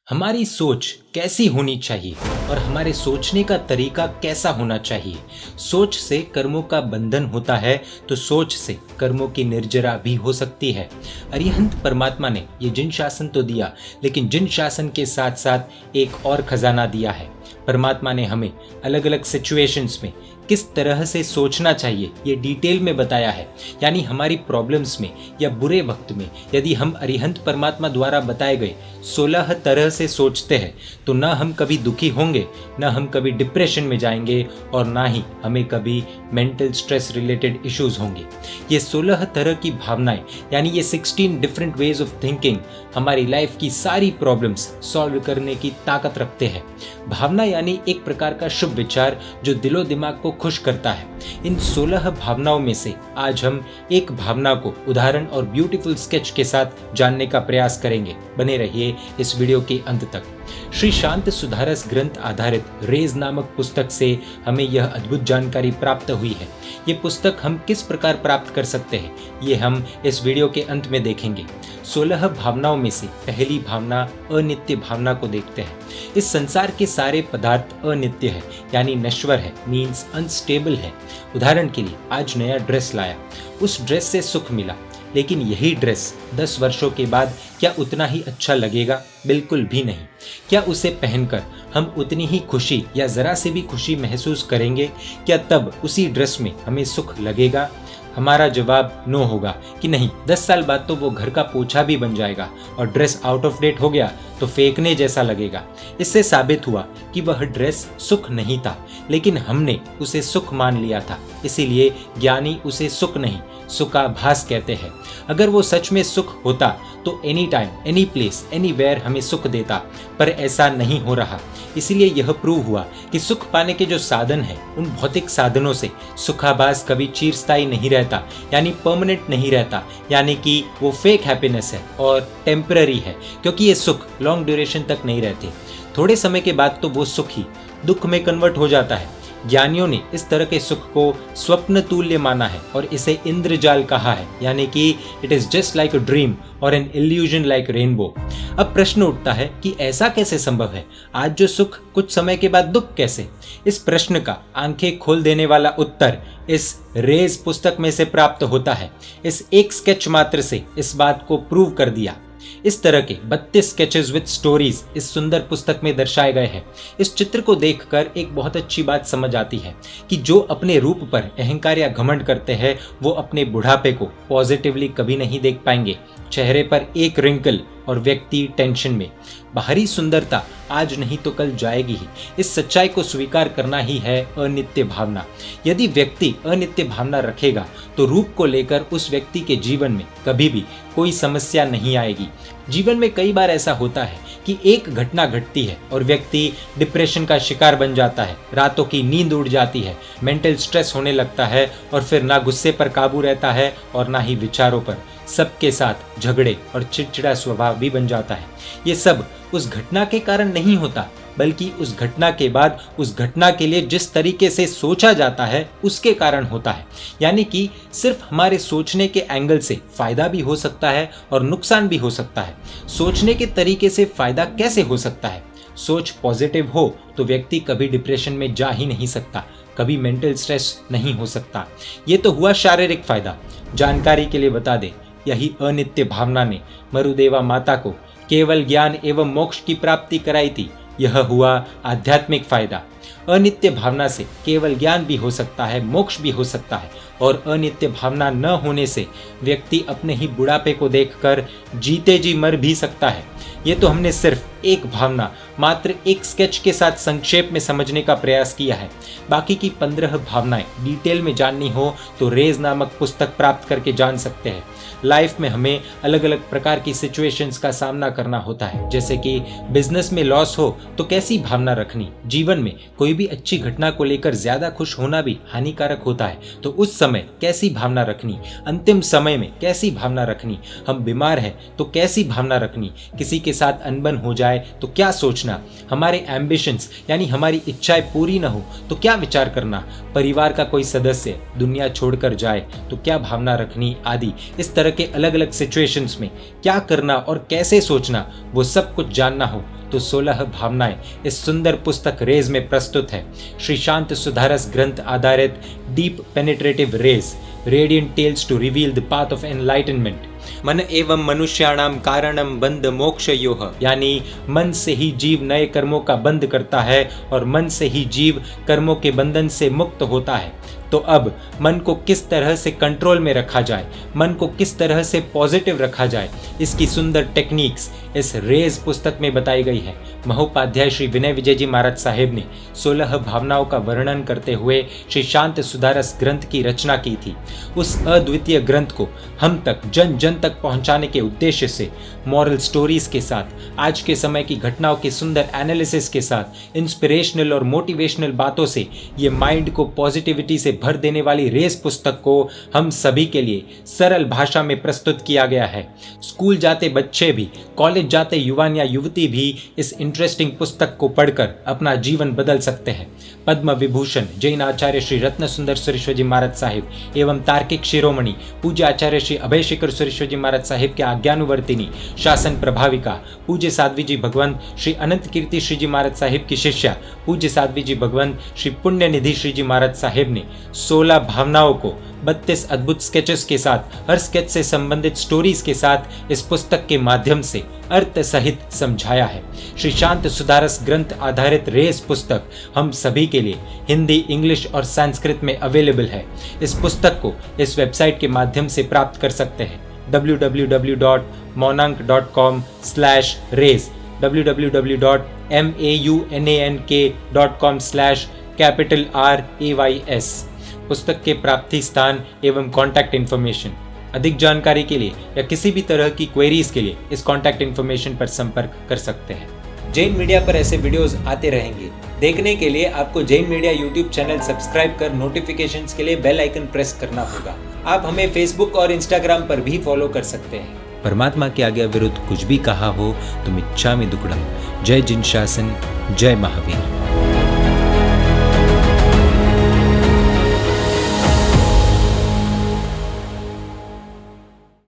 हमारी सोच कैसी होनी चाहिए और हमारे सोचने का तरीका कैसा होना चाहिए। सोच से कर्मों का बंधन होता है तो सोच से कर्मों की निर्जरा भी हो सकती है। अरिहंत परमात्मा ने ये जिन शासन तो दिया, लेकिन जिन शासन के साथ साथ एक और खजाना दिया है। परमात्मा ने हमें अलग अलग सिचुएशंस में किस तरह से सोचना चाहिए ये डिटेल में बताया है। यानी हमारी प्रॉब्लम्स में या बुरे वक्त में यदि हम अरिहंत परमात्मा द्वारा बताए गए 16 तरह से सोचते हैं तो ना हम कभी दुखी होंगे, ना हम कभी डिप्रेशन में जाएंगे और ना ही हमें कभी मेंटल स्ट्रेस रिलेटेड इश्यूज होंगे। ये 16 तरह की भावनाएं यानी ये 16 डिफरेंट वेज ऑफ थिंकिंग हमारी लाइफ की सारी प्रॉब्लम्स सॉल्व करने की ताकत रखते हैं। भावना यानी एक प्रकार का शुभ विचार जो दिलो दिमाग को खुश करता है। इन 16 भावनाओं में से आज हम एक भावना को उदाहरण और ब्यूटीफुल स्केच के साथ जानने का प्रयास करेंगे। बने रहिए इस वीडियो के अंत तक। श्री शांत सुधारस ग्रंथ आधारित रेज नामक पुस्तक से हमें यह अद्भुत जानकारी प्राप्त हुई है। ये पुस्तक हम किस प्रकार प्राप्त कर सकते हैं ये हम इस वीडियो के अंत में देखेंगे। 16 भावनाओं में से पहली भावना अनित्य भावना को देखते हैं। इस संसार के सारे पदार्थ अनित्य है यानी नश्वर है, मीन्स अनस्टेबल है। उदाहरण के लिए आज नया ड्रेस लाया, उस ड्रेस से सुख मिला, लेकिन यही ड्रेस 10 वर्षों के बाद क्या उतना ही अच्छा लगेगा? बिल्कुल भी नहीं। क्या उसे पहनकर हम उतनी ही खुशी या जरा से भी खुशी महसूस करेंगे? क्या तब उसी ड्रेस में हमें सुख लगेगा? हमारा जवाब नो होगा कि नहीं। 10 साल बाद तो वो घर का पोछा भी बन जाएगा और ड्रेस आउट ऑफ डेट हो गया तो फेंकने जैसा लगेगा। इससे साबित हुआ कि वह ड्रेस सुख नहीं था, लेकिन हमने उसे सुख मान लिया था। इसीलिए ज्ञानी उसे सुख नहीं, सुखाभास कहते हैं। अगर वो सच में सुख होता तो any time, any place, anywhere हमें सुख देता, पर ऐसा नहीं हो रहा। इसीलिए यह प्रूव हुआ कि सुख पाने के जो साधन हैं उन भौतिक साधनों से सुखाभास कभी चिरस्थायी नहीं रहता, यानी परमानेंट नहीं रहता, यानी कि वो फेक हैप्पीनेस है और टेम्पररी है, क्योंकि ये सुख लॉन्ग ड्यूरेशन तक नहीं रहते। थोड़े समय के बाद तो वो सुख ही दुख में कन्वर्ट हो जाता है। ज्ञानियों ने इस तरह के सुख को स्वप्न तुल्य माना है और इसे इंद्रजाल कहा है, यानी कि it is just like a dream और एन इल्यूजन लाइक रेनबो। अब प्रश्न उठता है कि ऐसा कैसे संभव है? आज जो सुख कुछ समय के बाद दुख कैसे? इस प्रश्न का आंखें खोल देने वाला उत्तर इस रेज पुस्तक में से प्राप्त होता है। इस एक स्केच मात्र से इस बात को प्रूव कर दिया। इस तरह के 32 स्केचेस विद स्टोरीज इस सुंदर पुस्तक में दर्शाए गए हैं। इस चित्र को देखकर एक बहुत अच्छी बात समझ आती है कि जो अपने रूप पर अहंकार या घमंड करते हैं वो अपने बुढ़ापे को पॉजिटिवली कभी नहीं देख पाएंगे। चेहरे पर एक रिंकल और व्यक्ति टेंशन में। बाहरी सुंदरता आज नहीं तो कल जाएगी ही। इस सच्चाई को स्वीकार करना ही है अनित्य भावना। यदि व्यक्ति अनित्य भावना रखेगा तो रूप को लेकर उस व्यक्ति के जीवन में कभी भी कोई समस्या नहीं आएगी। जीवन में कई बार ऐसा होता है कि एक घटना घटती है और व्यक्ति डिप्रेशन का शिकार बन जाता है, रातों की नींद उड़ जाती है, मेंटल स्ट्रेस होने लगता है और फिर ना गुस्से पर काबू रहता है और ना ही विचारों पर। सबके साथ झगड़े और चिड़चिड़ा स्वभाव भी बन जाता है। ये सब उस घटना के कारण नहीं होता, बल्कि उस घटना के बाद उस घटना के लिए जिस तरीके से सोचा जाता है उसके कारण होता है। यानी कि सिर्फ हमारे सोचने के एंगल से फायदा भी हो सकता है और नुकसान भी हो सकता है। सोचने के तरीके से फायदा कैसे हो सकता है? सोच पॉजिटिव हो तो व्यक्ति कभी डिप्रेशन में जा ही नहीं सकता, कभी मेंटल स्ट्रेस नहीं हो सकता। ये तो हुआ शारीरिक फायदा। जानकारी के लिए बता दें, यही अनित्य भावना ने मरुदेवा माता को केवल ज्ञान एवं मोक्ष की प्राप्ति कराई थी। यह हुआ आध्यात्मिक फायदा। अनित्य भावना से केवल ज्ञान भी हो सकता है, मोक्ष भी हो सकता है, और अनित्य भावना न होने से व्यक्ति अपने ही बुढ़ापे को देखकर जीते जी मर भी सकता है। ये तो हमने सिर्फ एक भावना मात्र एक स्केच के साथ संक्षेप में समझने का प्रयास किया है। बाकी की 15 भावनाएं डिटेल में जाननी हो तो रेज नामक पुस्तक प्राप्त करके जान सकते हैं। लाइफ में हमें अलग अलग प्रकार की सिचुएशंस का सामना करना होता है, जैसे कि बिजनेस में लॉस हो तो कैसी भावना रखनी, जीवन में कोई भी अच्छी घटना को लेकर ज्यादा खुश होना भी हानिकारक होता है तो उस समय कैसी भावना रखनी, अंतिम समय में कैसी भावना रखनी, हम बीमार हैं तो कैसी भावना रखनी, किसी के साथ अनबन हो जाए तो क्या सोचना, हमारे एम्बिशंस यानी हमारी इच्छाएं पूरी न हो तो क्या विचार करना, परिवार का कोई सदस्य दुनिया छोड़कर जाए तो क्या भावना रखनी आदि। इस किस तरह के अलग अलग सिचुएशंस में क्या करना और कैसे सोचना, वो सब कुछ जानना हो तो 16 भावनाएं इस सुंदर पुस्तक रेज में प्रस्तुत है। श्री शांत सुधारस ग्रंथ आधारित deep penetrative rays, radiant tales to reveal the path of enlightenment. मन एवं मनुष्याणाम कारणम बंध मोक्षयोः, यानी मन से ही जीव नए कर्मों का बंध करता है और मन से ही जीव कर्मों के बंधन से मुक्त होता है। तो अब मन को किस तरह से कंट्रोल में रखा जाए, मन को किस तरह से पॉजिटिव रखा जाए, इसकी सुंदर टेक्निक्स इस रेज पुस्तक में बताई गई है। महोपाध्याय श्री विनय विजय जी महाराज साहेब ने 16 भावनाओं का वर्णन करते हुए श्री शांत सुधारस ग्रंथ की रचना की थी। उस अद्वितीय ग्रंथ को हम तक जन जन तक पहुंचाने के उद्देश्य से मॉरल स्टोरीज के साथ, आज के समय की घटनाओं के सुंदर एनालिसिस के साथ, इंस्पिरेशनल और मोटिवेशनल बातों से ये माइंड को पॉजिटिविटी से भर देने वाली रेस पुस्तक को हम सभी के लिए सरल भाषा में प्रस्तुत किया गया है। स्कूल जाते बच्चे भी, कॉलेज जाते युवान या युवती भी इस इंटरेस्टिंग पुस्तक को पढ़कर अपना जीवन बदल सकते हैं। पद्म विभूषण जैन आचार्य श्री रत्न सुंदर सुरेश्वर जी महाराज साहिब एवं तार्किक शिरोमणि पूज्य आचार्य श्री अभय शेखर सुरेश्वर जी महाराज साहिब के आज्ञानुवर्तिनी शासन प्रभाविका पूज्य साध्वी जी भगवंत श्री अनंत कीर्ति श्री जी महाराज साहिब की शिष्या पूज्य साध्वी जी भगवंत श्री पुण्य निधि श्री जी महाराज साहिब ने 16 भावनाओं को 32 अद्भुत स्केचेस के साथ, हर स्केच से संबंधित स्टोरीज के साथ इस पुस्तक के माध्यम से अर्थ सहित समझाया है। श्री शांत सुधारस ग्रंथ आधारित रेस पुस्तक हम सभी के लिए हिंदी, इंग्लिश और संस्कृत में अवेलेबल है। इस पुस्तक को इस वेबसाइट के माध्यम से प्राप्त कर सकते हैं www.maunank.com/race, www.maunank.com/RAYS। पुस्तक के प्राप्ति स्थान एवं कॉन्टैक्ट इन्फॉर्मेशन। अधिक जानकारी के लिए या किसी भी तरह की क्वेरीज के लिए इस कॉन्टैक्ट इन्फॉर्मेशन पर संपर्क कर सकते हैं। जैन मीडिया पर ऐसे वीडियोस आते रहेंगे। देखने के लिए आपको Jain media YouTube channel subscribe कर नोटिफिकेशंस के लिए बेल आइकन प्रेस करना होगा। आप हमें फेसबुक और इंस्टाग्राम पर भी फॉलो कर सकते हैं। परमात्मा के आज्ञा विरुद्ध कुछ भी कहा हो तो मिच्छामि दुक्कडम। जय जिन शासन, जय महावीर।